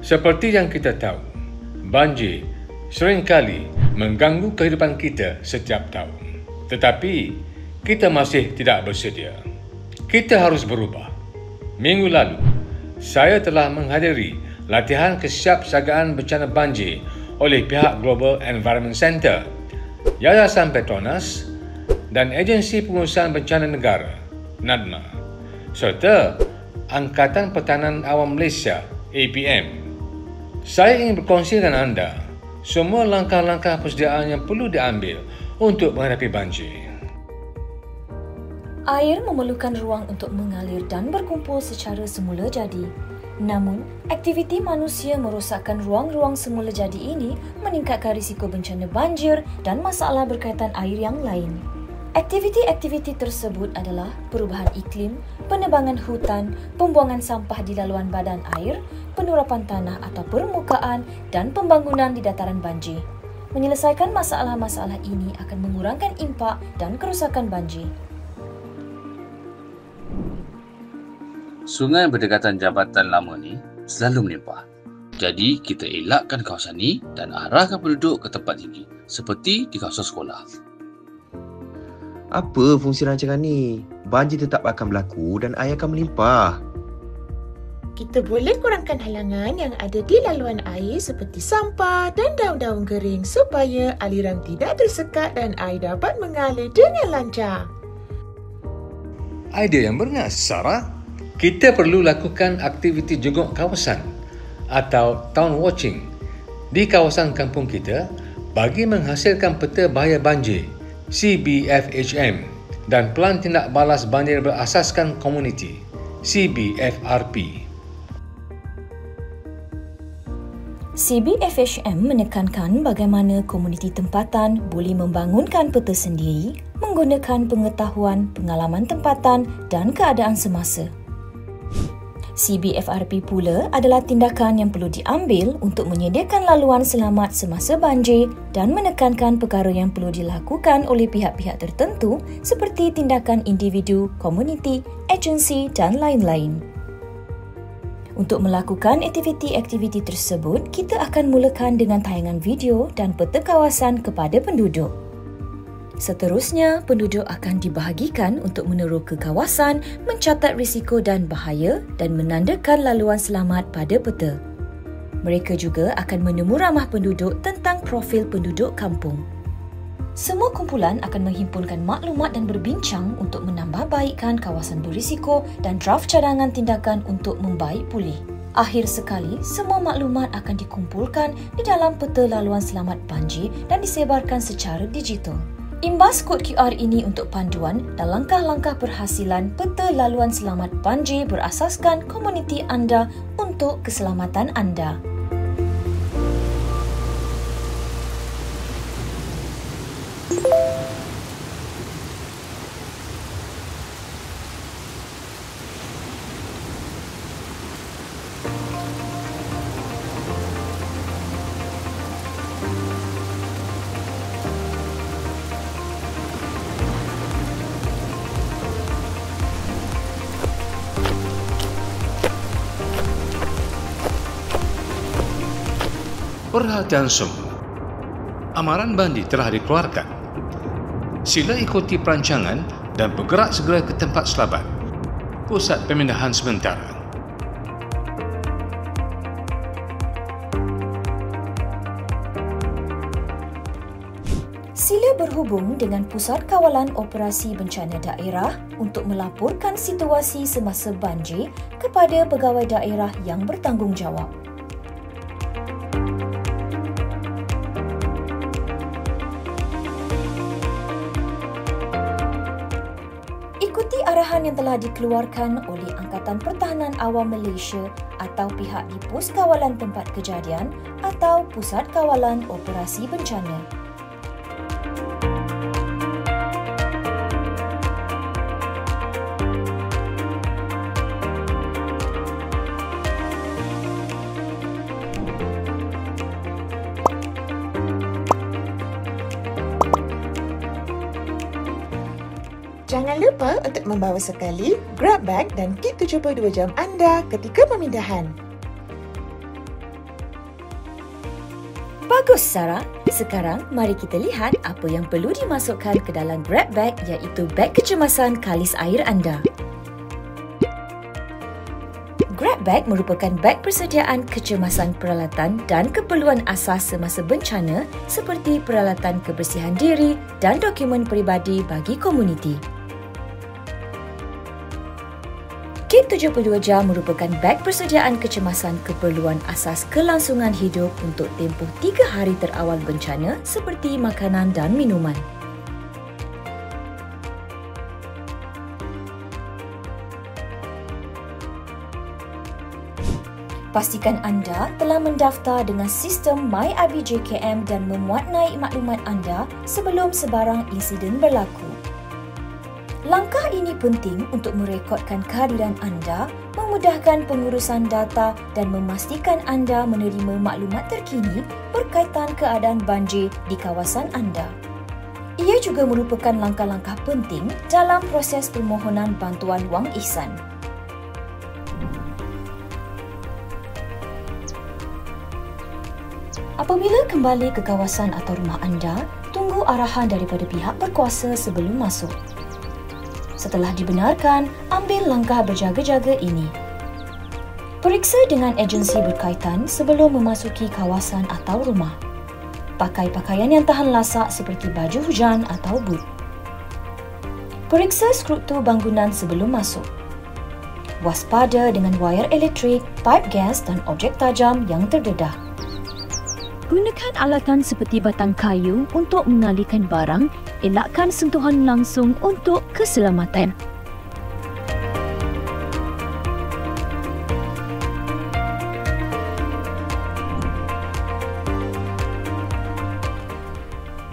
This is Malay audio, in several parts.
Seperti yang kita tahu, banjir seringkali mengganggu kehidupan kita setiap tahun. Tetapi, kita masih tidak bersedia. Kita harus berubah. Minggu lalu, saya telah menghadiri latihan kesiapsiagaan bencana banjir oleh pihak Global Environment Centre, Yayasan Petronas dan Agensi Pengurusan Bencana Negara, NADMA, serta Angkatan Pertahanan Awam Malaysia, APM. Saya ingin berkongsi dengan anda semua langkah-langkah persediaan yang perlu diambil untuk menghadapi banjir. Air memerlukan ruang untuk mengalir dan berkumpul secara semula jadi. Namun, aktiviti manusia merosakkan ruang-ruang semula jadi ini meningkatkan risiko bencana banjir dan masalah berkaitan air yang lain. Aktiviti-aktiviti tersebut adalah perubahan iklim, penebangan hutan, pembuangan sampah di laluan badan air, penurapan tanah atau permukaan dan pembangunan di dataran banjir. Menyelesaikan masalah-masalah ini akan mengurangkan impak dan kerosakan banjir. Sungai berdekatan jabatan lama ni selalu melimpah. Jadi, kita elakkan kawasan ni dan arahkan penduduk ke tempat tinggi seperti di kawasan sekolah. Apa fungsi rancangan ni? Banjir tetap akan berlaku dan air akan melimpah. Kita boleh kurangkan halangan yang ada di laluan air seperti sampah dan daun-daun kering supaya aliran tidak tersekat dan air dapat mengalir dengan lancar. Idea yang bernas, Sarah. Kita perlu lakukan aktiviti jenguk kawasan atau town watching di kawasan kampung kita bagi menghasilkan peta bahaya banjir CBFHM dan Pelan Tindak Balas Banjir Berasaskan Komuniti CBFRP. CBFHM menekankan bagaimana komuniti tempatan boleh membangunkan peta sendiri menggunakan pengetahuan, pengalaman tempatan dan keadaan semasa. CBFRP pula adalah tindakan yang perlu diambil untuk menyediakan laluan selamat semasa banjir dan menekankan perkara yang perlu dilakukan oleh pihak-pihak tertentu seperti tindakan individu, komuniti, agensi dan lain-lain. Untuk melakukan aktiviti-aktiviti tersebut, kita akan mulakan dengan tayangan video dan peta kawasan kepada penduduk. Seterusnya, penduduk akan dibahagikan untuk meneroka kawasan, mencatat risiko dan bahaya dan menandakan laluan selamat pada peta. Mereka juga akan menemu ramah penduduk tentang profil penduduk kampung. Semua kumpulan akan menghimpunkan maklumat dan berbincang untuk menambahbaikkan kawasan berisiko dan draft cadangan tindakan untuk membaik pulih. Akhir sekali, semua maklumat akan dikumpulkan di dalam peta laluan selamat banjir dan disebarkan secara digital. Imbas kod QR ini untuk panduan dan langkah-langkah berhasilan peta laluan selamat banjir berasaskan komuniti anda untuk keselamatan anda. Perhatian semua. Amaran banjir telah dikeluarkan. Sila ikuti perancangan dan bergerak segera ke tempat selabat. Pusat pemindahan sementara. Sila berhubung dengan Pusat Kawalan Operasi Bencana Daerah untuk melaporkan situasi semasa banjir kepada pegawai daerah yang bertanggungjawab. Ikuti arahan yang telah dikeluarkan oleh Angkatan Pertahanan Awam Malaysia atau pihak di Pos Kawalan Tempat Kejadian atau Pusat Kawalan Operasi Bencana. Jangan lupa untuk membawa sekali grab bag dan kit 72 jam anda ketika pemindahan. Bagus, Sarah. Sekarang, mari kita lihat apa yang perlu dimasukkan ke dalam grab bag iaitu beg kecemasan kalis air anda. Grab bag merupakan beg persediaan kecemasan peralatan dan keperluan asas semasa bencana seperti peralatan kebersihan diri dan dokumen peribadi bagi komuniti. Kit 72 jam merupakan beg persediaan kecemasan keperluan asas kelangsungan hidup untuk tempoh 3 hari terawal bencana seperti makanan dan minuman. Pastikan anda telah mendaftar dengan sistem MyIBJKM dan memuat naik maklumat anda sebelum sebarang insiden berlaku. Langkah ini penting untuk merekodkan kehadiran anda, memudahkan pengurusan data dan memastikan anda menerima maklumat terkini berkaitan keadaan banjir di kawasan anda. Ia juga merupakan langkah-langkah penting dalam proses permohonan bantuan wang ihsan. Apabila kembali ke kawasan atau rumah anda, tunggu arahan daripada pihak berkuasa sebelum masuk. Setelah dibenarkan, ambil langkah berjaga-jaga ini. Periksa dengan agensi berkaitan sebelum memasuki kawasan atau rumah. Pakai pakaian yang tahan lasak seperti baju hujan atau boot. Periksa struktur bangunan sebelum masuk. Waspada dengan wayar elektrik, paip gas dan objek tajam yang terdedah. Gunakan alatan seperti batang kayu untuk mengalihkan barang, elakkan sentuhan langsung untuk keselamatan.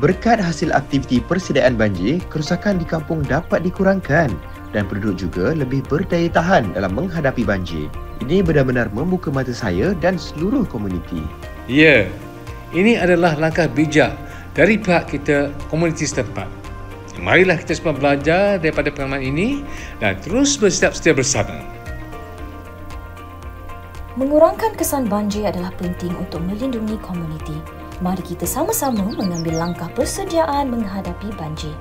Berkat hasil aktiviti persediaan banjir, kerosakan di kampung dapat dikurangkan dan penduduk juga lebih berdaya tahan dalam menghadapi banjir. Ini benar-benar membuka mata saya dan seluruh komuniti. Ya, ini adalah langkah bijak dari pihak kita komuniti setempat. Marilah kita semua belajar daripada pengalaman ini dan terus bersiap sedia bersama. Mengurangkan kesan banjir adalah penting untuk melindungi komuniti. Mari kita sama-sama mengambil langkah persediaan menghadapi banjir.